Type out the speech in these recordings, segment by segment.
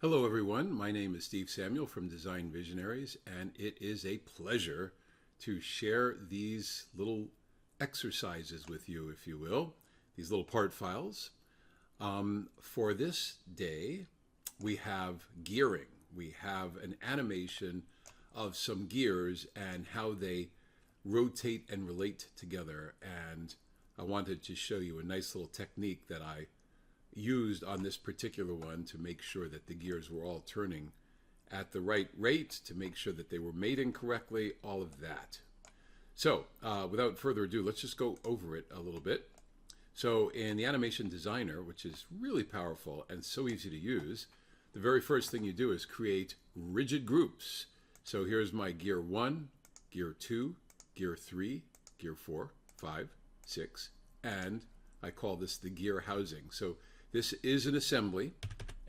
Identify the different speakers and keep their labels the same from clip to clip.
Speaker 1: Hello everyone, my name is Steve Samuel from Design Visionaries, and it is a pleasure to share these little exercises with you, if you will, these little part files. For this day, we have gearing. We have an animation of some gears and how they rotate and relate together, and I wanted to show you a nice little technique that I used on this particular one to make sure that the gears were all turning at the right rate, to make sure that they were mating correctly, all of that. So without further ado, let's just go over it a little bit. So in the Animation Designer, which is really powerful and so easy to use, the very first thing you do is create rigid groups. So here's my gear 1, gear 2, gear 3, gear 4, 5, 6, and I call this the gear housing. So this is an assembly,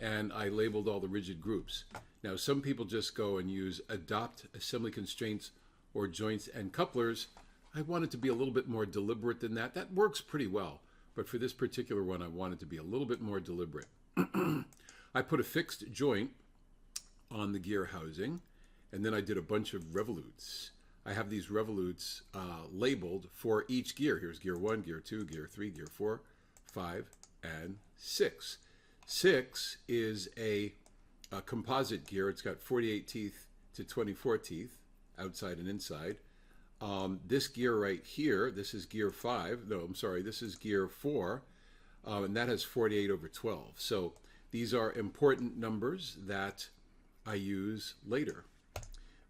Speaker 1: and I labeled all the rigid groups. Now, some people just go and use adopt assembly constraints or joints and couplers. I wanted to be a little bit more deliberate than that. That works pretty well, but for this particular one, I wanted to be a little bit more deliberate. I put a fixed joint on the gear housing, and then I did a bunch of revolutes. I have these revolutes labeled for each gear. Here's gear 1, gear 2, gear 3, gear 4, 5, and 6. 6 is a composite gear. It's got 48 teeth to 24 teeth, outside and inside. This gear right here, this is gear 5. No, I'm sorry, this is gear 4, and that has 48 over 12. So these are important numbers that I use later.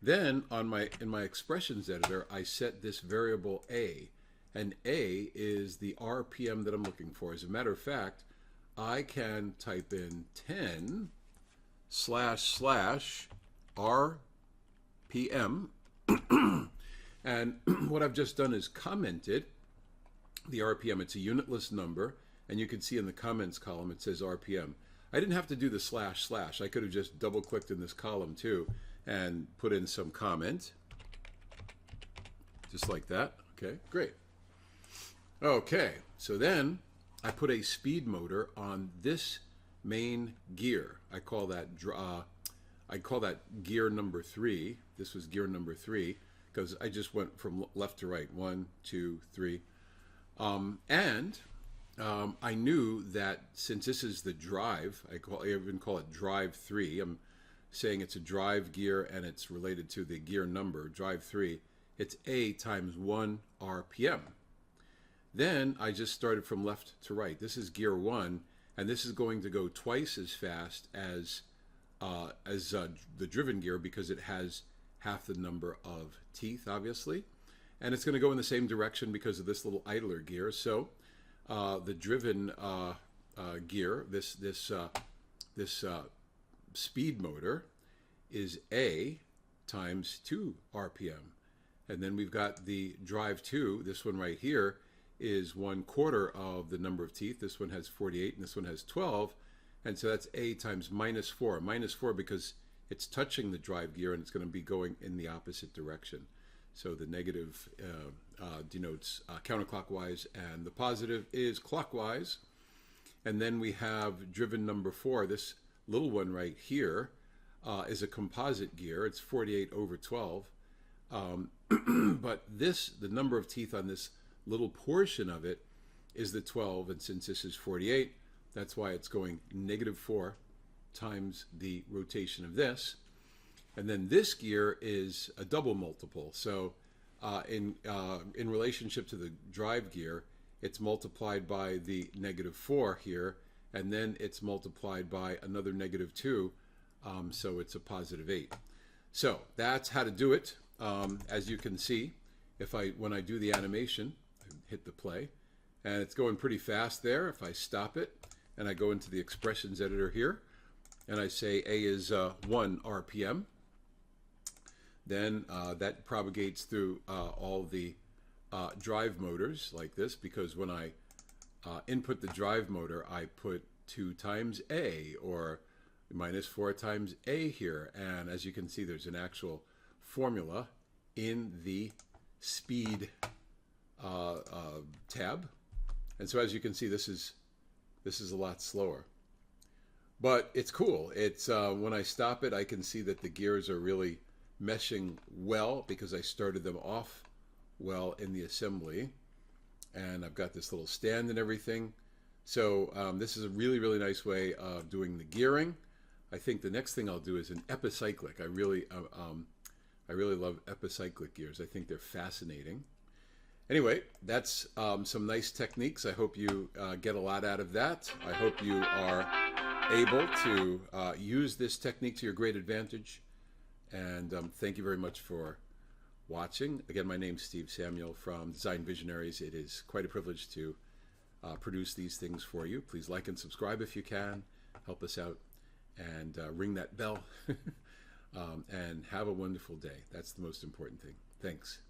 Speaker 1: Then in my expressions editor, I set this variable A. And A is the RPM that I'm looking for. As a matter of fact, I can type in 10 / RPM. And what I've just done is commented the RPM. It's a unitless number, and you can see in the comments column it says RPM. I didn't have to do the // I could have just double clicked in this column too and put in some comment. Just like that. Okay, great. Okay, so then I put a speed motor on this main gear. I call that gear number 3. This was gear number 3 because I just went from left to right. 1, 2, 3. I knew that since this is the drive, I even call it drive 3. I'm saying it's a drive gear and it's related to the gear number, drive 3. It's A times 1 RPM. Then I just started from left to right. This is gear 1, and this is going to go twice as fast as the driven gear because it has half the number of teeth, obviously. And it's going to go in the same direction because of this little idler gear. So the driven gear, this speed motor, is A times 2 RPM. And then we've got the drive 2, this one right here, is 1/4 of the number of teeth. This one has 48 and this one has 12. And so that's A times -4. -4 because it's touching the drive gear and it's going to be going in the opposite direction. So the negative denotes counterclockwise and the positive is clockwise. And then we have driven number 4. This little one right here is a composite gear. It's 48 over 12. But the number of teeth on this little portion of it is the 12, and since this is 48, that's why it's going -4 times the rotation of this. And then this gear is a double multiple. So in relationship to the drive gear, it's multiplied by the -4 here, and then it's multiplied by another -2, so it's a +8. So that's how to do it. As you can see, when I do the animation, I hit the play, and it's going pretty fast there. If I stop it and I go into the expressions editor here, and I say A is 1 RPM, then that propagates through all the drive motors like this, because when I input the drive motor, I put 2 times A or -4 times A here, and as you can see, there's an actual formula in the speed tab. And so as you can see, this is a lot slower. But it's cool. It's when I stop it, I can see that the gears are really meshing well because I started them off well in the assembly. And I've got this little stand and everything. So this is a really, really nice way of doing the gearing. I think the next thing I'll do is an epicyclic. I really love epicyclic gears. I think they're fascinating. Anyway, that's some nice techniques. I hope you get a lot out of that. I hope you are able to use this technique to your great advantage. And thank you very much for watching. Again, my name's Steve Samuel from Design Visionaries. It is quite a privilege to produce these things for you. Please like and subscribe if you can. Help us out and ring that bell. And have a wonderful day. That's the most important thing. Thanks.